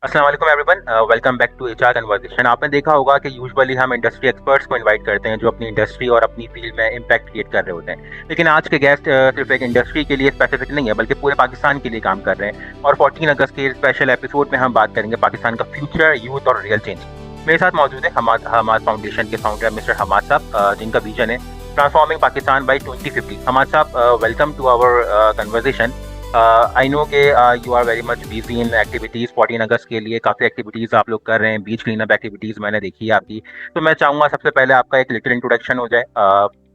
अस्सलाम वालेकुम everyone, welcome back to HR conversation. आपने देखा होगा कि यूजुअली हम इंडस्ट्री एक्सपर्ट्स को इनवाइट करते हैं जो अपनी इंडस्ट्री और अपनी फील्ड में इम्पैक्ट क्रिएट कर रहे होते हैं। लेकिन आज के गेस्ट सिर्फ एक इंडस्ट्री के लिए स्पेसिफिक नहीं है बल्कि पूरे पाकिस्तान के लिए काम कर रहे हैं। और 14 अगस्त के स्पेशल एपिसोड में हम बात करेंगे पाकिस्तान का फ्यूचर, यूथ और रियल चेंज। मेरे साथ मौजूद है हमाद फाउंडेशन के फाउंडर मिस्टर हमाद साहब, जिनका विजन है transforming Pakistan by 2050। Hamad sahab, welcome to our conversation. I know के you are very much busy in activities. 14 अगस्त के लिए काफ़ी एक्टिविटीज़ आप लोग कर रहे हैं, बीच क्लीन अप एक्टिविटीज़ मैंने देखी है आपकी। तो मैं चाहूँगा सबसे पहले आपका एक लिटिल इंट्रोडक्शन हो जाए,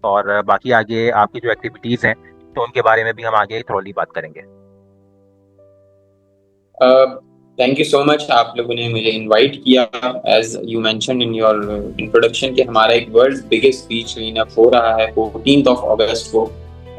और बाकी आगे आपकी जो एक्टिविटीज़ हैं तो उनके बारे में भी हम आगे थोड़ी बात करेंगे। थैंक यू सो मच, आप लोगों ने मुझे इनवाइट किया। As you mention in your introduction कि हमारा एक वर्ल्ड बिगेस्ट बीच क्लीनअप हो रहा है 14 अगस्त को।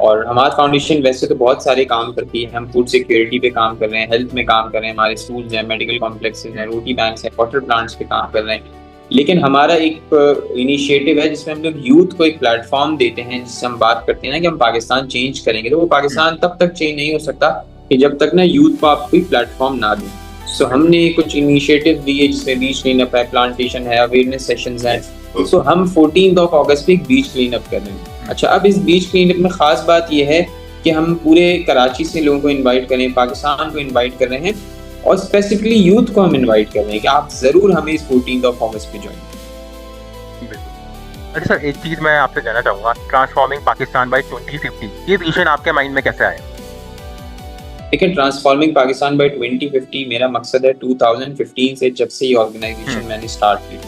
और हमारा फाउंडेशन वैसे तो बहुत सारे काम करती है। हम फूड सिक्योरिटी पे काम कर रहे हैं, हेल्थ में काम कर रहे हैं, हमारे स्कूल्स हैं, मेडिकल कॉम्प्लेक्सेस हैं, रोटी बैंक्स हैं, वाटर प्लांट्स पे काम कर रहे हैं। लेकिन हमारा एक इनिशिएटिव है जिसमें हम लोग यूथ को एक प्लेटफॉर्म देते हैं, जिससे हम बात करते हैं ना कि हम पाकिस्तान चेंज करेंगे। तो वो पाकिस्तान तब तक चेंज नहीं हो सकता कि जब तक ना यूथ को आप कोई प्लेटफॉर्म ना दें। सो हमने कुछ इनिशिएटिव दिए जिसमें बीच क्लीन अप है, प्लांटेशन है, अवेयरनेस सेशंस हैं। सो हम 14 अगस्त पे एक बीच क्लीन अप कर रहे हैं। अच्छा, अब इस बीच क्लीन अप में खास बात यह है कि हम पूरे कराची से लोगों को इनवाइट कर रहे हैं, पाकिस्तान को इनवाइट कर रहे हैं, और स्पेसिफिकली यूथ को हम इनवाइट कर रहे हैं कि आप जरूर हमें इस 14 अगस्त पे ज्वाइन। अच्छा सर, एक चीज़ मैं आपसे जानना चाहूँगा, ट्रांसफॉर्मिंग पाकिस्तान बाई 2050, ये विजन आपके माइंड में कैसे आया? देखिए, ट्रांसफॉर्मिंग पाकिस्तान बाय 2050 मेरा मकसद है 2015 से, जब से ये ऑर्गेनाइजेशन मैंने स्टार्ट की।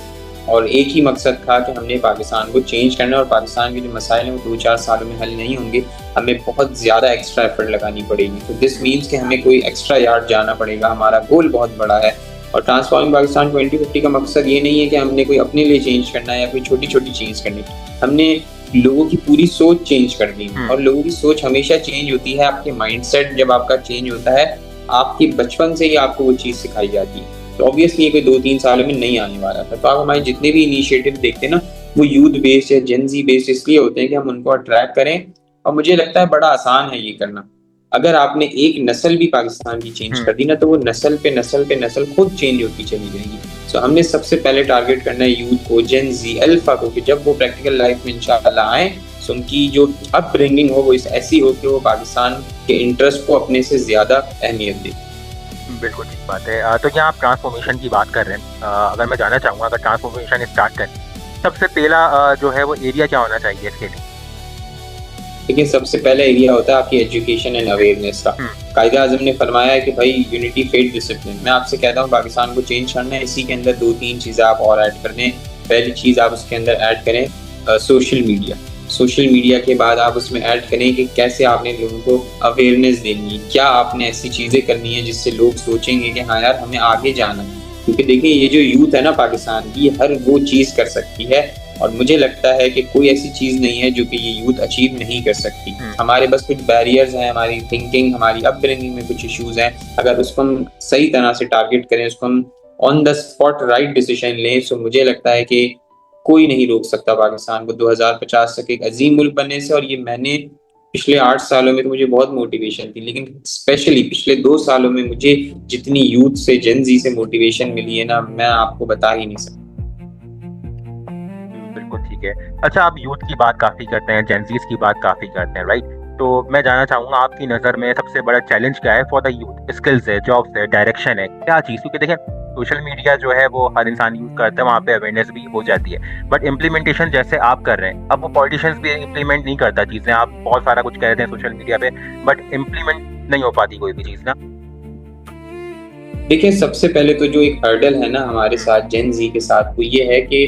और एक ही मकसद था कि हमने पाकिस्तान को चेंज करना, और पाकिस्तान के जो मसाइल हैं वो 2-4 सालों में हल नहीं होंगे, हमें बहुत ज़्यादा एक्स्ट्रा एफर्ट लगानी पड़ेगी। तो दिस मीन्स कि हमें कोई एक्स्ट्रा यार्ड जाना पड़ेगा। हमारा गोल बहुत बड़ा है। और ट्रांसफॉर्मिंग पाकिस्तान 2050 का मकसद ये नहीं है कि हमने कोई अपने लिए चेंज करना है या कोई छोटी छोटी चेंज करनी। हमने लोगों की पूरी सोच चेंज कर दी। और लोगों की सोच हमेशा चेंज होती है, आपके माइंडसेट जब आपका चेंज होता है, आपकी बचपन से ही आपको वो चीज़ सिखाई जाती है। तो ऑब्वियसली ये कोई 2-3 सालों में नहीं आने वाला था। तो आप हमारे जितने भी इनिशिएटिव देखते हैं ना, वो यूथ बेस्ड या जेनजी बेस्ड इसलिए होते हैं कि हम उनको अट्रैक्ट करें। और मुझे लगता है बड़ा आसान है ये करना। अगर आपने एक नस्ल भी पाकिस्तान की चेंज कर दी ना, तो वो नस्ल पे नस्ल पे नस्ल खुद चेंज होती चली जाएगी। सो हमने सबसे पहले टारगेट करना है यूथ को, जेन जी, अल्फा को, कि जब वो प्रैक्टिकल लाइफ में इंशाल्लाह आए तो उनकी जो अपब्रिंगिंग हो वो ऐसी हो कि वो पाकिस्तान के इंटरेस्ट को अपने से ज्यादा अहमियत दे। बिल्कुल ठीक बात है। तो यहाँ आप ट्रांसफॉर्मेशन की बात कर रहे हैं, अगर मैं जानना चाहूँगा, अगर ट्रांसफॉर्मेशन स्टार्ट करें, सबसे पहला जो है वो एरिया क्या होना चाहिए इसके लिए? देखिए, सबसे पहला एरिया होता है आपकी एजुकेशन एंड अवेयरनेस का। कायदे आज़म ने फरमाया है कि भाई यूनिटी, फेथ, डिसिप्लिन। मैं आपसे कहता हूँ पाकिस्तान को चेंज करना है, इसी के अंदर 2-3 चीज़ें आप और ऐड कर दें। पहली चीज़ आप उसके अंदर ऐड करें सोशल मीडिया। सोशल मीडिया के बाद आप उसमें ऐड करें कि कैसे आपने लोगों को अवेयरनेस देनी है, क्या आपने ऐसी चीज़ें करनी है जिससे लोग सोचेंगे कि हाँ यार हमें आगे जाना है। क्योंकि देखिए, ये जो यूथ है ना पाकिस्तान की, हर वो चीज़ कर सकती है। और मुझे लगता है कि कोई ऐसी चीज़ नहीं है जो कि ये यूथ अचीव नहीं कर सकती। हमारे बस कुछ बैरियर्स हैं, हमारी थिंकिंग, हमारी अपब्रिंगिंग में कुछ इश्यूज हैं। अगर उसको हम सही तरह से टारगेट करें, उसको हम on the spot right decision लें, तो मुझे लगता है कि कोई नहीं रोक सकता पाकिस्तान को 2050 तक एक अजीम मुल्क बनने से। और ये मैंने पिछले 8 सालों में तो मुझे बहुत मोटिवेशन थी, लेकिन स्पेशली पिछले 2 सालों में मुझे जितनी यूथ से, जेनजी से मोटिवेशन मिली है ना, मैं आपको बता ही नहीं सकता। बिल्कुल ठीक है। अच्छा, आप यूथ की बात काफ़ी करते हैं, जेनजीज की बात काफ़ी करते हैं, राइट? तो मैं जानना चाहूँगा आपकी नज़र में सबसे बड़ा चैलेंज क्या है फॉर द यूथ? स्किल्स है, जॉब्स है, डायरेक्शन है, क्या चीज़? क्योंकि देखें, सोशल मीडिया जो है वो हर इंसान यूज़ करता है, वहाँ पे अवेयरनेस भी हो जाती है, बट इम्प्लीमेंटेशन जैसे आप कर रहे हैं, अब वो पॉलिटिशियंस भी इम्प्लीमेंट नहीं करता चीज़ें। आप बहुत सारा कुछ कहते हैं सोशल मीडिया पे, बट इम्प्लीमेंट नहीं हो पाती कोई भी चीज़ ना। देखिए, सबसे पहले तो जो एक हर्डल है ना हमारे साथ, जेन जी के साथ, वो ये है कि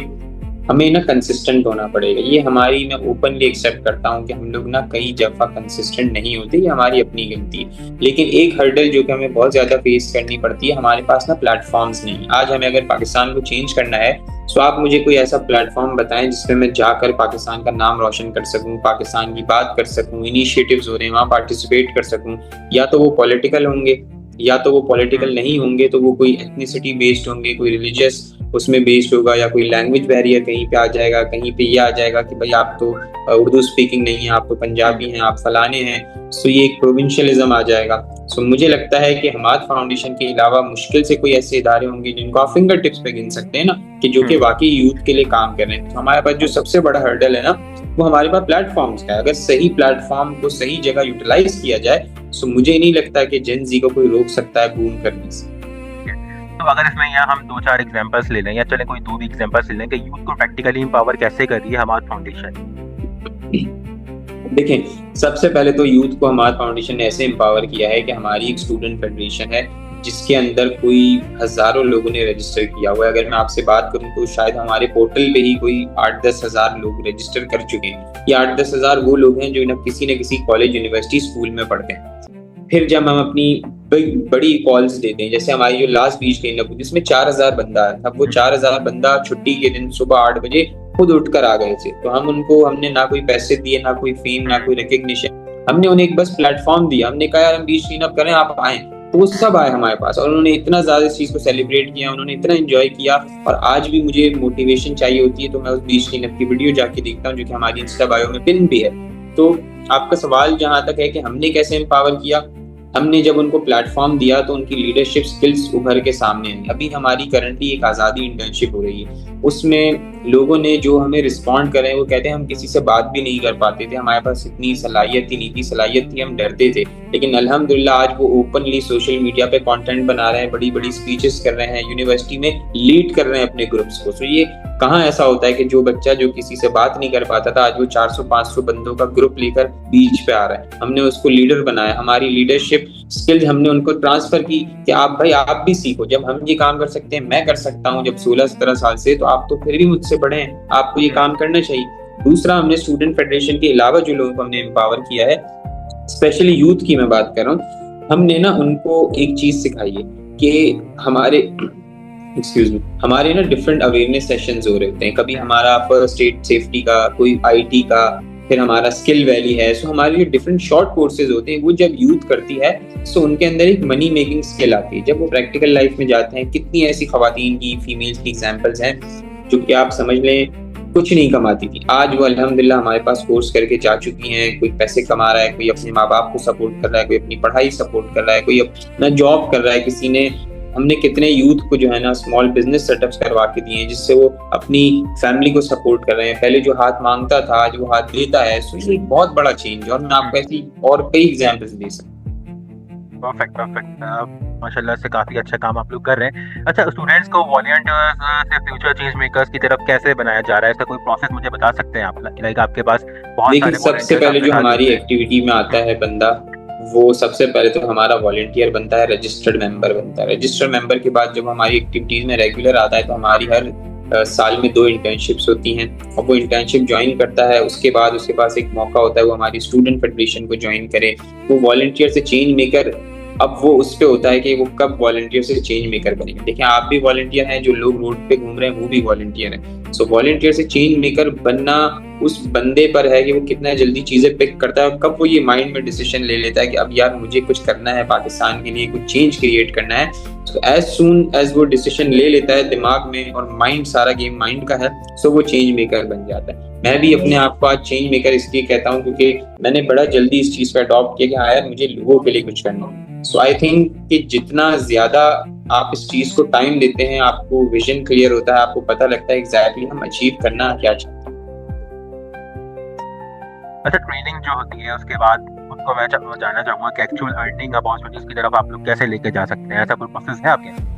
हमें ना कंसिस्टेंट होना पड़ेगा। ये हमारी, मैं ओपनली एक्सेप्ट करता हूँ कि हम लोग ना कई दफ़ा कंसिस्टेंट नहीं होते, ये हमारी अपनी गलती है। लेकिन एक हर्डल जो कि हमें बहुत ज़्यादा फेस करनी पड़ती है, हमारे पास ना प्लेटफॉर्म्स नहीं। आज हमें अगर पाकिस्तान को चेंज करना है, तो आप मुझे कोई ऐसा प्लेटफॉर्म बताएं जिसमें मैं जाकर पाकिस्तान का नाम रोशन कर सकूं, पाकिस्तान की बात कर सकूं, इनिशिएटिव्स हो रहे हैं वहाँ पार्टिसिपेट कर सकूं। या तो वो पॉलिटिकल होंगे, या तो वो पॉलिटिकल नहीं होंगे, तो वो कोई एथनिसिटी बेस्ड होंगे, कोई रिलीजियस उसमें बेस्ड होगा, या कोई लैंग्वेज बैरियर कहीं पे आ जाएगा, कहीं पे ये आ जाएगा कि भाई आप तो उर्दू स्पीकिंग नहीं है, आप तो पंजाबी हैं, आप फलाने हैं, सो ये एक प्रोविंशियलिज्म आ जाएगा। सो मुझे लगता है कि हमाद फाउंडेशन के अलावा मुश्किल से कोई ऐसे इदारे होंगे जिनको आप फिंगर टिप्स पे गिन सकते हैं ना, कि जो कि वाकई यूथ के लिए काम कर रहे हैं। तो हमारे पास जो सबसे बड़ा हर्डल है ना, वो हमारे पास प्लेटफॉर्म्स का है। अगर सही प्लेटफॉर्म को सही जगह यूटिलाइज किया जाए, सो मुझे नहीं लगता कि जेन जी को कोई रोक सकता है बूम करने से। तो अगर इसमें यहाँ हम 2-4 एग्जांपल्स ले लें, या चले कोई 2 भी एग्जांपल्स ले लें कि यूथ को प्रैक्टिकली एम्पावर कैसे कर रही है हमाद फाउंडेशन। देखें, सबसे पहले तो यूथ को हमाद फाउंडेशन ने ऐसे एम्पावर किया है कि हमारी एक स्टूडेंट फेडरेशन है जिसके अंदर कोई हजारों लोगों ने रजिस्टर किया हुआ है। अगर मैं आपसे बात करूं तो शायद हमारे पोर्टल पे ही कोई 8-10 हजार लोग रजिस्टर कर चुके हैं। ये 8-10 हजार वो लोग हैं जो न किसी कॉलेज, यूनिवर्सिटी, स्कूल में पढ़ते हैं। फिर जब हम अपनी बड़ी कॉल्स देते हैं, जैसे हमारी जो लास्ट बीच क्लीनअप हुई जिसमें 4000 बंदा है, अब वो 4000 बंदा छुट्टी के दिन सुबह 8 बजे खुद उठकर आ गए थे। तो हमने ना कोई पैसे दिए, ना कोई फेम, ना कोई रिकग्निशन, हमने उन्हें एक बस प्लेटफॉर्म दिया। हमने कहा यार हम बीच क्लीनअप करें, आप आए। तो वो सब आए हमारे पास और उन्होंने इतना ज्यादा इस चीज को सेलिब्रेट किया, उन्होंने इतना एंजॉय किया। और आज भी मुझे मोटिवेशन चाहिए होती है तो मैं उस बीच क्लीनअप की वीडियो जाके देखता हूँ, जो कि हमारी इंस्टा बायो में पिन भी है। तो आपका सवाल जहां तक है कि हमने कैसे एम्पावर किया, हमने जब उनको प्लेटफॉर्म दिया तो उनकी लीडरशिप स्किल्स उभर के सामने आई। अभी हमारी करंटली एक आज़ादी इंटर्नशिप हो रही है, उसमें लोगों ने जो हमें रिस्पॉन्ड कर रहे हैं वो कहते हैं हम किसी से बात भी नहीं कर पाते थे, हमारे पास इतनी सलाहियत थी, नीति सलाहियत थी, हम डरते थे। लेकिन अल्हम्दुलिल्लाह आज वो ओपनली सोशल मीडिया पे कंटेंट बना रहे हैं, बड़ी बड़ी स्पीचेस कर रहे हैं, यूनिवर्सिटी में लीड कर रहे हैं अपने ग्रुप्स को। तो ये कहाँ ऐसा होता है कि जो बच्चा जो किसी से बात नहीं कर पाता था, आज वो 400-500 बंदों का ग्रुप लेकर बीच पे आ रहा है। हमने उसको लीडर बनाया, हमारी लीडरशिप स्किल्स हमने उनको ट्रांसफर की कि आप भाई आप भी सीखो, जब हम ये काम कर सकते हैं, मैं कर सकता हूँ जब 16-17 साल से, तो आप तो फिर भी मुझसे बड़े हैं, आपको ये काम करना चाहिए। दूसरा, हमने स्टूडेंट फेडरेशन के अलावा जो लोगों को हमने एम्पावर किया है, स्पेशली यूथ की मैं बात कर रहा हूँ, हमने ना उनको एक चीज सिखाई है कि हमारे ना डिफरेंट अवेयरनेस सेशंस हो रहे होते हैं। कभी हमारा फर्स्ट एड सेफ्टी का, कोई आईटी का, फिर हमारा स्किल वैली है। सो हमारे जो डिफरेंट शॉर्ट कोर्सेज होते हैं वो जब यूथ करती है, सो उनके अंदर एक मनी मेकिंग स्किल आती है। जब वो प्रैक्टिकल लाइफ में जाते हैं, कितनी ऐसी खवातीन की, फीमेल्स की एग्जांपल्स हैं जो कि आप समझ लें कुछ नहीं कमाती थी, आज वो अल्हम्दुलिल्लाह हमारे पास कोर्स करके जा चुकी हैं। कोई पैसे कमा रहा है, कोई अपने माँ बाप को सपोर्ट कर रहा है, कोई अपनी पढ़ाई सपोर्ट कर रहा है, कोई अपना जॉब कर रहा है, किसी ने, हमने कितने यूथ को जो है ना स्मॉल बिजनेस सेटअप्स करवा के दिए हैं जिससे वो अपनी फैमिली को सपोर्ट कर रहे हैं। पहले जो हाथ मांगता था आज वो हाथ देता है। सो ये एक बहुत बड़ा चेंज है और मैं आपको ऐसी और कई एग्जांपल्स दे सकता हूँ। परफेक्ट। माशाल्लाह से काफी अच्छा काम आप लोग कर रहे हैं। अच्छा, स्टूडेंट्स को वॉलंटियर्स से फ्यूचर चेंज मेकर्स की तरफ कैसे बनाया जा रहा है, इसका कोई प्रोसेस मुझे बता सकते हैं आप? लाइक आपके पास बहुत सारे, सबसे पहले जो हमारी एक्टिविटी में आता है बंदा, वो सबसे पहले तो हमारा वॉलंटियर बनता है, रजिस्टर्ड मेंबर बनता है। रजिस्टर्ड मेंबर के बाद जब हमारी एक्टिविटीज में रेगुलर आता है तो हमारी हर साल में 2 इंटर्नशिप्स होती हैं और वो इंटर्नशिप ज्वाइन करता है। उसके बाद उसके पास एक मौका होता है वो हमारी स्टूडेंट फेडरेशन को ज्वाइन करे। वो वॉलंटियर से चेंज मेकर, अब वो उस पे होता है कि वो कब वॉलंटियर से चेंज मेकर बनेंगे। देखिए, आप भी वॉलंटियर हैं, जो लोग रोड पे घूम रहे हैं वो भी वॉलंटियर हैं। सो वॉलंटियर से चेंज मेकर बनना उस बंदे पर है कि वो कितना जल्दी चीजें पिक करता है और कब वो ये माइंड में डिसीजन ले लेता है कि अब यार मुझे कुछ करना है, पाकिस्तान के लिए कुछ चेंज क्रिएट करना है। सो एज सून एज वो डिसीजन ले लेता है दिमाग में, और माइंड, सारा गेम माइंड का है, सो वो चेंज मेकर बन जाता है। मैं भी अपने आप को आज चेंज मेकर इसलिए कहता हूँ क्योंकि मैंने बड़ा जल्दी इस चीज को अडॉप्ट किया कि हाँ यार मुझे लोगों के लिए कुछ करना है। सो आई थिंक कि जितना ज्यादा आप इस चीज को टाइम देते हैं, आपको विजन क्लियर होता है, आपको पता लगता है एग्जैक्टली हम अचीव करना क्या चाहते हैं। अच्छा, ट्रेनिंग जो होती है उसके बाद उसको मैं जानना चाहूंगा कि एक्चुअल अर्निंग अपॉर्चुनिटीज की तरफ आप लोग कैसे लेके जा सकते हैं, ऐसा कोई प्रोसेस है आपके?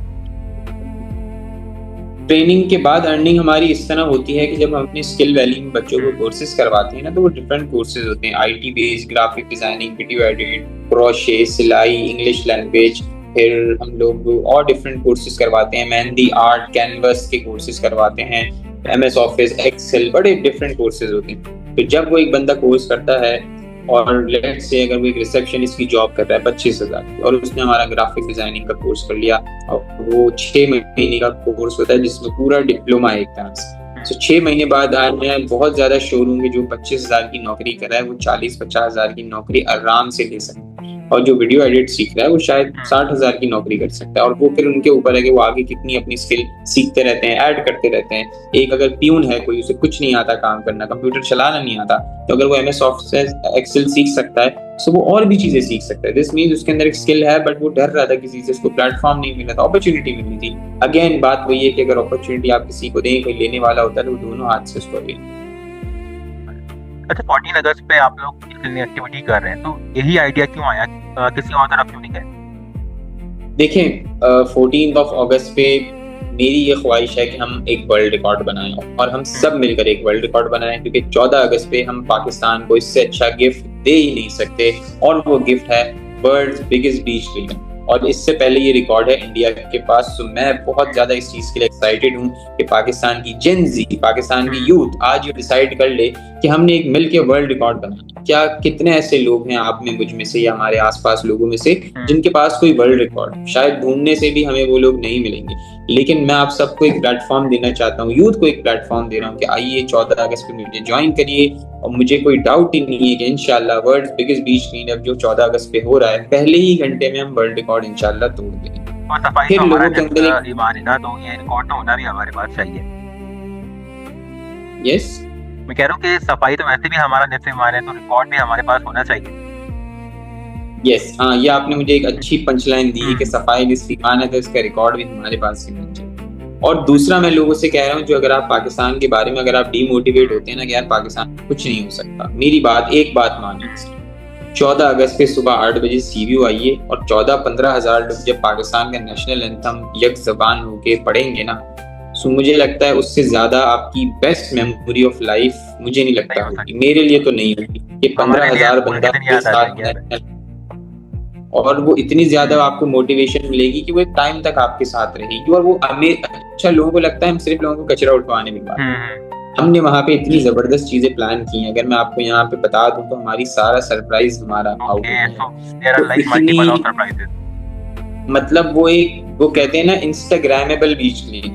ट्रेनिंग के बाद अर्निंग हमारी इस तरह होती है कि जब हम अपनी स्किल वैली में बच्चों को कोर्सेज करवाते हैं ना, तो वो डिफरेंट कोर्सेज होते हैं, IT based, graphic designing, video edit, crochet, सिलाई, इंग्लिश लैंग्वेज। फिर हम लोग और डिफरेंट कोर्सेज करवाते हैं, मेहंदी आर्ट, कैनवस के कोर्सेज करवाते हैं, एमएस ऑफिस, एक्सेल, बड़े डिफरेंट कोर्सेज होते हैं। तो जब वो एक बंदा कोर्स करता है और लेट्स से अगर वो एक रिसेप्शनिस्ट की जॉब कर रहा है 25,000 की, और उसने हमारा ग्राफिक डिजाइनिंग का कोर्स कर लिया, और वो 6 महीने का कोर्स होता है जिसमें पूरा डिप्लोमा है एक तरह से। तो 6 महीने बाद आज मैं बहुत ज्यादा श्योर हूँ कि जो 25,000 की नौकरी कर रहा है वो 40-50,000 की नौकरी आराम से ले सकता है। और जो वीडियो एडिट सीख रहा है वो शायद 60,000 की नौकरी कर सकता है, और वो फिर उनके ऊपर है कि वो आगे कितनी अपनी स्किल सीखते रहते हैं, ऐड करते रहते हैं। एक अगर प्यून है कोई, उसे कुछ नहीं आता काम करना, कंप्यूटर चलाना नहीं आता, तो अगर वो MS ऑफिस एक्सेल सीख सकता है तो वो और भी चीजें सीख सकता है। दिस मीन्स उसके अंदर एक स्किल है, बट वो डर रहा था किसी से, उसको प्लेटफॉर्म नहीं मिला था, अपॉर्चुनिटी मिली थी। अगेन बात वही है कि अगर अपॉर्चुनिटी आप किसी को दें, कोई लेने वाला होता है तो वो दोनों हाथ से उसको ले। अच्छा, 14 अगस्त पे आप लोग कितनी एक्टिविटी कर रहे हैं, तो यही आइडिया क्यों आया, किसी और तरफ क्यों नहीं गए? देखें 14 अगस्त पे मेरी ये ख्वाहिश है कि हम एक वर्ल्ड रिकॉर्ड बनाएं, और हम सब मिलकर एक वर्ल्ड रिकॉर्ड बनाएं, क्योंकि 14 अगस्त पे हम पाकिस्तान को इससे अच्छा गिफ्ट दे ही नहीं सकते, और वो गिफ्ट है वर्ल्ड्स बिगेस्ट बीच क्लीनर। और इससे पहले ये रिकॉर्ड है इंडिया के पास। तो मैं बहुत ज्यादा इस चीज के लिए एक्साइटेड हूँ कि पाकिस्तान की जेन जी, पाकिस्तान की यूथ आज ये डिसाइड कर ले कि हमने एक मिलके वर्ल्ड रिकॉर्ड बनाना। क्या कितने ऐसे लोग हैं, आप में, मुझ में से, या हमारे आसपास लोगों में से, जिनके पास कोई वर्ल्ड रिकॉर्ड, शायद ढूंढने से भी हमें वो लोग नहीं मिलेंगे, लेकिन मैं आप सबको एक प्लेटफॉर्म देना चाहता हूँ, यूथ को एक प्लेटफॉर्म दे रहा हूँ कि आइए 14 अगस्त पे मुझे ज्वाइन करिए। और मुझे कोई डाउट ही नहीं है कि इंशाल्लाह वर्ल्ड बिगेस्ट बीच क्लीनअप जो 14 अगस्त पे हो रहा है, पहले ही घंटे में हम वर्ल्ड रिकॉर्ड इंशाल्लाह तोड़ देंगे। और सफाई फिर तो लोगों के अंदर हमारा ईमान है ना, तो ये रिकॉर्ड तो होना भी हमारे पास चाहिए। यस, मैं कह रहा हूँ कि सफाई तो वैसे भी हमारा निफ्स ईमान है, तो रिकॉर्ड भी हमारे पास होना चाहिए। यस, हाँ, ये आपने मुझे एक अच्छी पंचलाइन दी है कि सफाई निस्फ ईमान है, तो इसका रिकॉर्ड भी हमारे पास ही होना चाहिए। और दूसरा मैं लोगों से कह रहा हूँ, जो अगर आप पाकिस्तान के बारे में अगर आप डीमोटिवेट होते हैं ना कि यार पाकिस्तान कुछ नहीं हो सकता, मेरी बात, एक बात मानिए, 14 अगस्त पे सुबह 8 बजे CVU आइए, और 14-15 हजार लोग जब पाकिस्तान का नेशनल एंथम यक जबान होके पढ़ेंगे ना, सो मुझे लगता है उससे ज्यादा आपकी बेस्ट मेमोरी ऑफ लाइफ मुझे नहीं लगता होगी, मेरे लिए तो नहीं होगी, कि 15,000 बंदा के साथ, और वो इतनी ज्यादा आपको मोटिवेशन मिलेगी कि वो एक टाइम तक आपके साथ रहेगी। और वो अच्छा, लोगों को लगता है हम सिर्फ लोगों को कचरा उठवाने में बात, हमने वहां पे इतनी जबरदस्त चीजें प्लान की हैं। अगर मैं आपको यहाँ पे बता दूं तो हमारी सारा सरप्राइज हमारा मतलब वो कहते हैं ना इंस्टाग्रामेबल बीच क्लीन,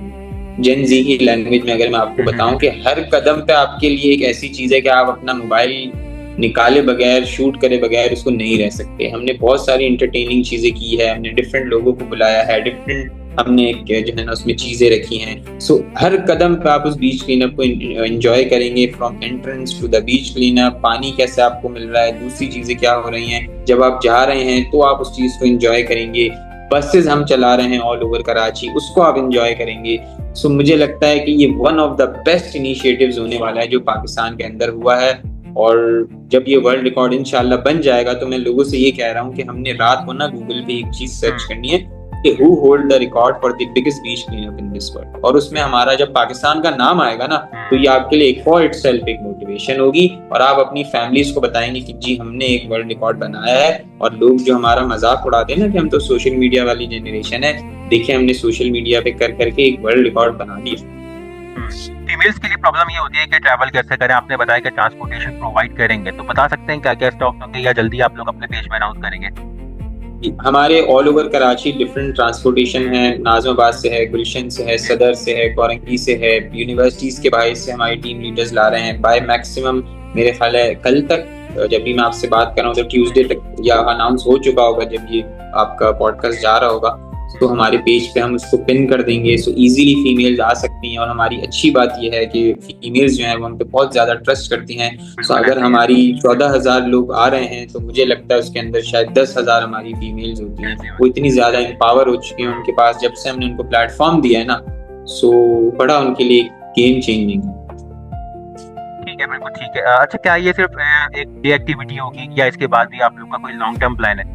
जेन जी की लैंग्वेज में अगर मैं आपको बताऊं कि हर कदम पे आपके लिए एक ऐसी चीज है कि आप अपना मोबाइल निकाले बगैर, शूट करे बगैर उसको नहीं रह सकते। हमने बहुत सारी एंटरटेनिंग चीजें की है, हमने डिफरेंट लोगों को बुलाया है, डिफरेंट हमने जो है ना उसमें चीजें रखी हैं। सो हर कदम पे आप उस बीच क्लीनअप को एंजॉय करेंगे, from entrance to the beach cleanup, पानी कैसे आपको मिल रहा है, दूसरी चीजें क्या हो रही हैं, जब आप जा रहे हैं तो आप उस चीज को एंजॉय करेंगे, बसेस हम चला रहे हैं ऑल ओवर कराची, उसको आप एंजॉय करेंगे। सो मुझे लगता है कि ये one of the best initiatives होने वाला है जो पाकिस्तान के अंदर हुआ है। और जब ये वर्ल्ड रिकॉर्ड इंशाल्लाह बन जाएगा तो मैं लोगों से ये कह रहा हूँ कि हमने रात को ना गूगल पे एक चीज सर्च करनी है कि who hold the record for the biggest beach cleanup in this world, और उसमें हमारा जब पाकिस्तान का नाम आएगा ना तो ये आपके लिए एक फॉर इटसेल्फ एक मोटिवेशन होगी, और आप अपनी फैमिलीज को बताएंगे कि जी हमने एक वर्ल्ड रिकॉर्ड बनाया है। और लोग जो हमारा मजाक उड़ाते हैं ना कि हम तो सोशल मीडिया वाली जनरेशन है, देखिए हमने सोशल मीडिया पे कर करके एक वर्ल्ड रिकॉर्ड बना दिया। फीमेल्स के लिए प्रॉब्लम ये होती है कि ट्रैवल कैसे करें, आपने बताया कि ट्रांसपोर्टेशन प्रोवाइड करेंगे, तो बता सकते हैं क्या क्या स्टॉप होंगे या जल्दी आप लोग अपने पेज में अनाउंस करेंगे? हमारे all over Karachi different transportation है, नाजमाबाद से है, गुलशन से है, सदर से है, कोरंगी से है, यूनिवर्सिटीज के बाहर से हमारी टीम लीडर्स ला रहे हैं। बाय मैक्सिमम मेरे ख्याल है कल तक, जब भी मैं आपसे बात कर रहा हूँ तो ट्यूसडे तक या अनाउंस हो चुका होगा जब ये आपका पॉडकास्ट जा रहा होगा, तो हमारे पेज पे हम उसको पिन कर देंगे। सो इजीली फीमेल्स आ सकती हैं, और हमारी अच्छी बात यह है कि फीमेल्स जो हैं वो हम पे बहुत ज्यादा ट्रस्ट करती हैं। सो अगर हमारी 14,000 लोग आ रहे हैं तो मुझे लगता है उसके अंदर शायद 10,000 हमारी फीमेल्स होती हैं। वो इतनी ज्यादा एम्पावर हो चुकी हैं उनके पास जब से हमने उनको प्लेटफॉर्म दिया है ना, सो बड़ा उनके लिए गेम चेंजिंग है। ठीक है, बिल्कुल ठीक है। अच्छा, क्या ये सिर्फ एक डे एक्टिविटी होगी या इसके बाद भी आप लोग का कोई लॉन्ग टर्म प्लान है?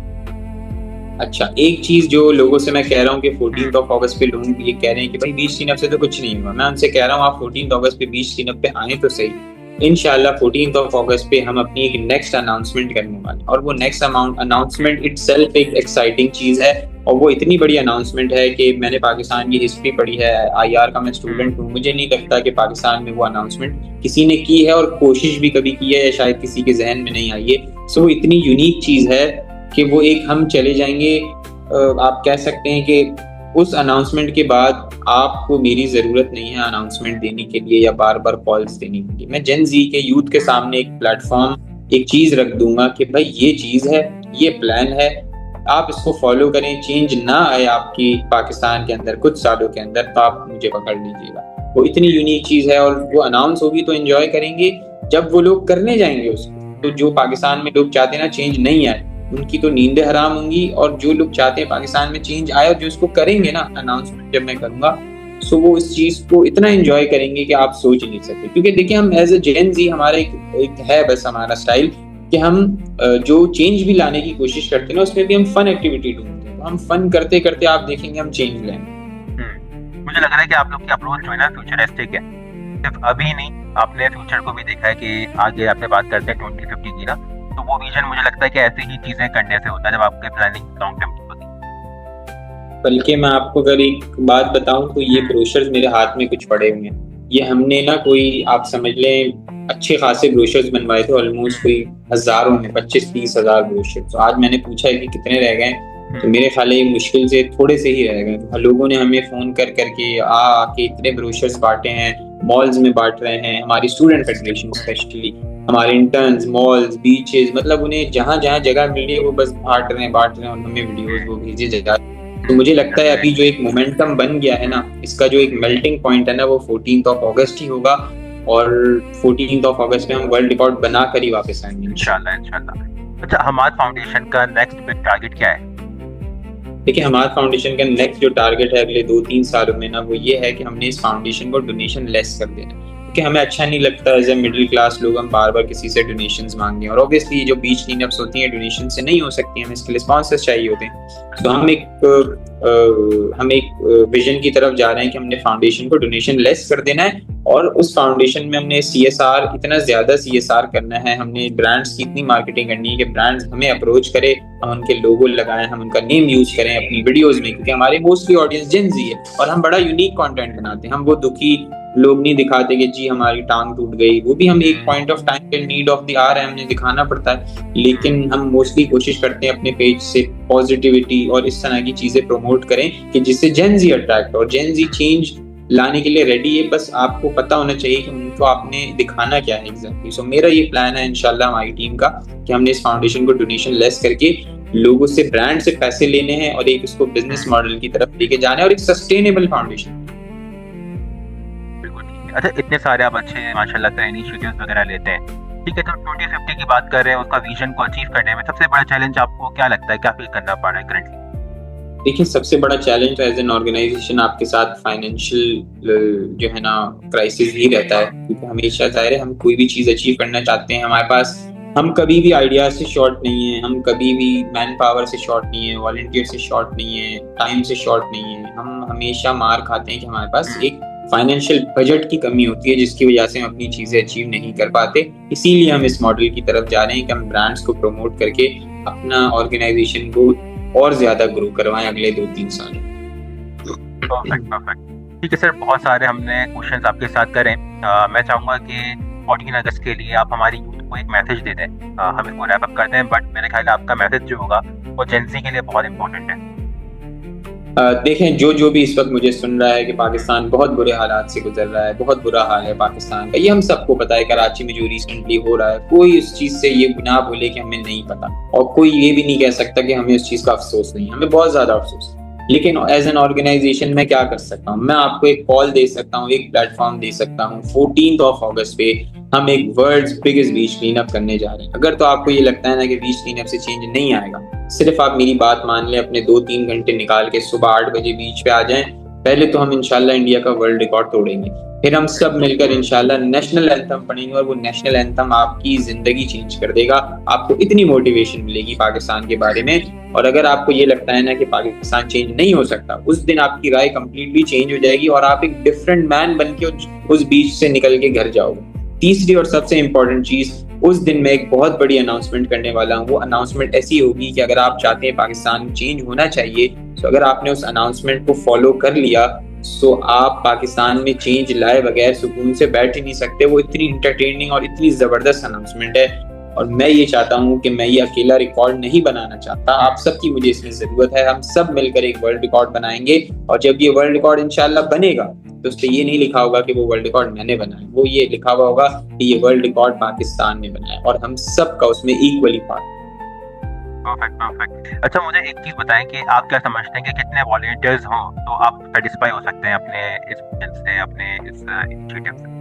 अच्छा, एक चीज जो लोगों से मैं कह रहा हूँ कि 14 अगस्त पे लोग ये कह रहे हैं कि भाई बीच क्लीनअप से तो कुछ नहीं हुआ, मैं उनसे कह रहा हूँ आप 14 अगस्त पे बीच क्लीनअप पे आए तो सही। इंशाल्लाह 14 अगस्त पे हम अपनी एक नेक्स्ट अनाउंसमेंट करने वाले हैं, और वो नेक्स्ट अनाउंसमेंट इटसेल्फ एक एक्साइटिंग चीज है, और वो इतनी बड़ी अनाउंसमेंट है कि मैंने पाकिस्तान की हिस्ट्री पढ़ी है, IR का मैं स्टूडेंट हूँ, मुझे नहीं लगता कि पाकिस्तान में वो अनाउंसमेंट किसी ने की है, और कोशिश भी कभी की है या शायद किसी के जहन में नहीं आई है। सो वो इतनी यूनिक चीज है कि वो एक हम चले जाएंगे, आप कह सकते हैं कि उस अनाउंसमेंट के बाद आपको मेरी जरूरत नहीं है अनाउंसमेंट देने के लिए या बार बार कॉल्स देने के लिए। मैं जेन जी के यूथ के सामने एक प्लेटफॉर्म, एक चीज रख दूंगा कि भाई ये चीज है, ये प्लान है, आप इसको फॉलो करें। चेंज ना आए आपकी पाकिस्तान के अंदर कुछ सालों के अंदर तो आप मुझे पकड़ लीजिएगा। वो इतनी यूनिक चीज़ है और वो अनाउंस होगी तो एंजॉय करेंगे। जब वो लोग करने जाएंगे उसको, तो जो पाकिस्तान में लोग चाहते हैं ना चेंज नहीं आए, उनकी तो नींदें हराम होंगी। और जो लोग चाहते हैं पाकिस्तान में चेंज आए और जो इसको करेंगे ना अनाउंसमेंट जब मैं करूंगा, सो वो इस चीज को इतना एंजॉय करेंगे कि आप सोच नहीं सकते। क्योंकि देखिए हम एज ए जेन जी, हमारा एक है बस हमारा स्टाइल कि हम जो चेंज भी लाने की कोशिश करते हैं ना उसमें भी हम फन एक्टिविटी ढूंढते हैं। तो हम फन करते करते आप देखेंगे हम चेंज लाएंगे। मुझे लग रहा है कि आप लोग की अप्रोच जो है ना फ्यूचरिस्टिक है। सिर्फ अभी नहीं, आपने फ्यूचर को भी देखा है कि आगे आपने बात करते हैं 2050 की ना, तो वो विजन मुझे लगता है कि ऐसी ही चीजें करने से होता है जब आपकी प्लानिंग लॉन्ग टर्म की होती है। बल्कि मैं आपको अगर एक बात बताऊं तो ये ब्रोशर्स मेरे हाथ में कुछ पड़े हुए हैं। ये हमने ना कोई आप समझ लें अच्छे खासे ब्रोशर्स बनवाए थे, ऑलमोस्ट कोई हजारों में 25-30 हजार ब्रोशर्स। तो आज मैंने पूछा है कि कितने रह गए, तो मेरे ख्याल है मुश्किल से थोड़े से ही रह गए। तो लोगों ने हमें फोन कर करके आके इतने ब्रोशर्स बांटे हैं, मॉल्स में बांट रहे हैं, हमारी स्टूडेंट फेडरेशन स्पेशली, हमारे इंटर्न्स, मॉल्स, बीचेस, मतलब उन्हें जहां जहां जगह मिल रही है वो बस बांट रहे हैं और हमें वीडियोस वो भेजे जा रहे हैं। तो मुझे लगता है अभी जो एक मोमेंटम बन गया है ना, इसका जो एक मेल्टिंग पॉइंट है ना वो 14 अगस्त ही होगा। और 14 अगस्त में हम वर्ल्ड रिकॉर्ड बना कर ही वापस आएंगे इंशाल्लाह। अच्छा, हमाद फाउंडेशन का नेक्स्ट बिग टारगेट क्या है? देखिए हमारे फाउंडेशन का नेक्स्ट जो टारगेट है अगले 2-3 सालों में ना, वो ये है कि हमने इस फाउंडेशन को डोनेशन लेस कर देना। क्योंकि हमें अच्छा नहीं लगता एज ए मिडिल क्लास लोग हम बार बार किसी से डोनेशंस मांगे। और ऑब्वियसली जो बीच क्लीनअप्स होती हैं डोनेशन से नहीं हो सकती, हमें इसके लिए स्पॉन्सर्स चाहिए होते हैं। तो हम एक विजन की तरफ जा रहे हैं कि हमने फाउंडेशन को डोनेशन लेस कर देना है। और उस फाउंडेशन में हमने CSR, इतना ज्यादा CSR करना है, हमने ब्रांड्स की इतनी मार्केटिंग करनी है कि ब्रांड्स हमें अप्रोच करें, हम उनके लोगो लगाएं, हम उनका नेम यूज करें अपनी वीडियोस में। क्योंकि हमारी मोस्टली ऑडियंस जेन जी है और हम बड़ा यूनिक कंटेंट बनाते हैं। हम वो दुखी लोग नहीं दिखाते कि जी हमारी टांग टूट गई, वो भी हम एक पॉइंट ऑफ टाइम पे नीड ऑफ द आवर है, हमने दिखाना पड़ता है। लेकिन हम मोस्टली कोशिश करते हैं अपने पेज से पॉजिटिविटी और इस तरह की चीजें प्रमोट करें कि जिससे जेन जी अट्रैक्ट और जेन जी चेंज लाने के लिए रेडी है। बस आपको पता होना चाहिए कि उनको आपने दिखाना क्या है एग्जैक्टली। सो मेरा ये प्लान है इंशाल्लाह हमारी टीम का कि हमने इस फाउंडेशन को डोनेशन लेस करके लोगों से, ब्रांड से पैसे लेने हैं और एक इसको बिजनेस मॉडल की तरफ लेके जाना है और एक सस्टेनेबल फाउंडेशन। अच्छा, इतने सारे आप अच्छे माशाल्लाह से इनिशिएटिव्स वगैरह लेते हैं, ठीक है। तो 2050 की बात कर रहे हैं, उसका विजन को अचीव करने में सबसे बड़ा चैलेंज आपको क्या लगता है, क्या फील करना पड़ रहा है करंटली? देखिए सबसे बड़ा चैलेंज तो एज एन ऑर्गेनाइजेशन आपके साथ फाइनेंशियल जो है ना क्राइसिस ही रहता है। क्योंकि हमेशा जाहिर है हम कोई भी चीज अचीव करना चाहते हैं, हमारे पास, हम कभी भी आइडिया से शॉर्ट नहीं है, हम कभी भी मैन पावर से शॉर्ट नहीं है, वॉलंटियर से शॉर्ट नहीं है, टाइम से शॉर्ट नहीं है। हम हमेशा मार खाते हैं कि हमारे पास एक फाइनेंशियल बजट की कमी होती है जिसकी वजह से हम अपनी चीजें अचीव नहीं कर पाते। इसीलिए हम इस मॉडल की तरफ जा रहे हैं कि हम ब्रांड्स को प्रमोट करके अपना ऑर्गेनाइजेशन को और ज्यादा ग्रो करवाएं अगले 2-3 साल। परफेक्ट। ठीक है सर, बहुत सारे हमने क्वेश्चंस आपके साथ करें। मैं चाहूंगा कि 14 अगस्त के लिए आप हमारी यूथ को एक मैसेज दे दें। हम इसको रैप अप करते हैं, बट मेरे ख्याल आपका मैसेज जो होगा वो जेन ज़ी के लिए बहुत इंपॉर्टेंट है। देखें जो भी इस वक्त मुझे सुन रहा है कि पाकिस्तान बहुत बुरे हालात से गुजर रहा है, बहुत बुरा हाल है पाकिस्तान का, ये हम सबको पता है। कराची में जो रिसेंटली हो रहा है, कोई उस चीज से ये ना बोले कि हमें नहीं पता, और कोई ये भी नहीं कह सकता कि हमें उस चीज का अफसोस नहीं है। हमें बहुत ज्यादा अफसोस है। लेकिन एज एन ऑर्गेनाइजेशन मैं क्या कर सकता हूँ? मैं आपको एक कॉल दे सकता हूँ, एक प्लेटफॉर्म दे सकता हूँ। 14 अगस्त पे हम एक वर्ल्ड्स बिगेस्ट बीच क्लीनअप करने जा रहे हैं। अगर तो आपको ये लगता है ना कि बीच क्लीनअप से चेंज नहीं आएगा, सिर्फ आप मेरी बात मान लें, अपने 2-3 घंटे निकाल के सुबह 8 बजे बीच पे आ जाएं। पहले तो हम इंशाल्लाह इंडिया का वर्ल्ड रिकॉर्ड तोड़ेंगे, फिर हम सब मिलकर इंशाल्लाह नेशनल एंथम पढ़ेंगे और वो नेशनल एंथम आपकी जिंदगी चेंज कर देगा। आपको इतनी मोटिवेशन मिलेगी पाकिस्तान के बारे में। और अगर आपको ये लगता है ना कि पाकिस्तान चेंज नहीं हो सकता, उस दिन आपकी राय कंप्लीटली चेंज हो जाएगी और आप एक डिफरेंट मैन बन के उस बीच से निकल के घर जाओगे। तीसरी और सबसे इंपॉर्टेंट चीज, उस दिन मैं एक बहुत बड़ी अनाउंसमेंट करने वाला हूँ। वो अनाउंसमेंट ऐसी होगी कि अगर आप चाहते हैं पाकिस्तान चेंज होना चाहिए, तो अगर आपने उस अनाउंसमेंट को फॉलो कर लिया, तो आप पाकिस्तान में चेंज लाए बगैर सुकून से बैठ ही नहीं सकते। वो इतनी इंटरटेनिंग और इतनी जबरदस्त अनाउंसमेंट है, और मैं ये चाहता हूँ कि मैं ये अकेला रिकॉर्ड नहीं बनाना चाहता। आप सबकी मुझे इसमें जरूरत है। हम सब मिलकर एक वर्ल्ड रिकॉर्ड बनाएंगे, और जब ये वर्ल्ड रिकॉर्ड इंशाल्लाह बनेगा तो उस पर ये नहीं लिखा होगा कि वो वर्ल्ड रिकॉर्ड मैंने बनाया, वो ये लिखा हुआ होगा कि ये वर्ल्ड रिकॉर्ड पाकिस्तान ने बनाया, और हम सब का उसमें इक्वली पार्ट। Perfect perfect. अच्छा मुझे एक चीज बताएं कि आप क्या समझते हैं कि कितने वॉलंटियर्स हों तो आप सेटिस्फाई हो सकते हैं अपने इस मिशन से, अपने इस इनिशिएटिव से?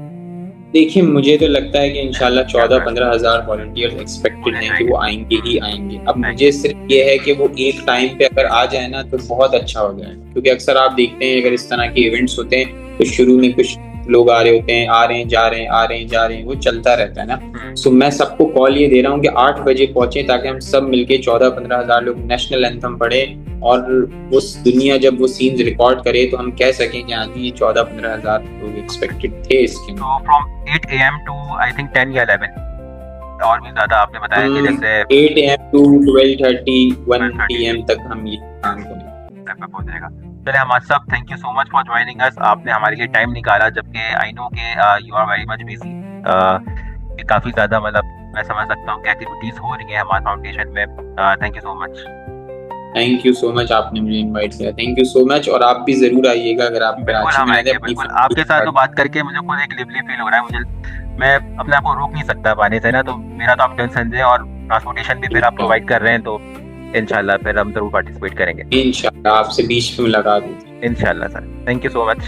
देखिए, मुझे तो लगता है कि इंशाल्लाह 14-15 हज़ार वॉलंटियर्स एक्सपेक्टेड हैं कि वो आएंगे ही आएंगे। अब मुझे सिर्फ ये है कि वो एक टाइम पे अगर आ जाए ना तो बहुत अच्छा हो जाए, क्योंकि अक्सर आप देखते हैं अगर इस तरह के इवेंट्स होते हैं तो शुरू में कुछ लोग आ रहे होते हैं, आ रहे हैं जा रहे हैं, आ रहे हैं जा रहे हैं, वो चलता रहता है ना। सो मैं सबको कॉल ये दे रहा हूँ कि 8 बजे पहुंचे ताकि हम सब मिलके 14-15 हज़ार लोग नेशनल एंथम पढ़े और उस दुनिया जब वो सीन्स रिकॉर्ड करे तो हम कह सकें कि हाँ जी ये 14-15 हज़ार लोग एक्सपेक्टेड थे इसके। तो from 8 AM to I think 10 या 11 और भी ज्यादा आपने बताया कि जैसे 8 AM टू 12:30 1 PM तक हम ये काम करें हो जाएगा। चलिए हमारे सब, thank you so much for joining us. आपने हमारे लिए टाइम निकाला जबकि आई नो के you are very much busy. काफ़ी ज़्यादा मतलब मैं समझ सकता हूँ कि एक्टिविटीज़ हो रही हैं हमारे फाउंडेशन में। Thank you so much. Thank you so much, आपने मुझे इनवाइट किया, थैंक यू सो मच। और आप भी जरूर आइएगा अगर आप कराची में आए। बिल्कुल आपके साथ तो बात करके मुझे खुद एक लिवली फील हो रहा है। मुझे मैं अपने आप को रोक नहीं सकता पाने से ना, तो मेरा तो आप टेंशन है और ट्रांसपोर्टेशन भी फिर आप प्रोवाइड कर रहे हैं, तो इंशाल्लाह फिर हम जरूर पार्टिसिपेट करेंगे। इंशाल्लाह आपसे बीच में मुलाकात होगी। इंशाल्लाह sir, thank you so much.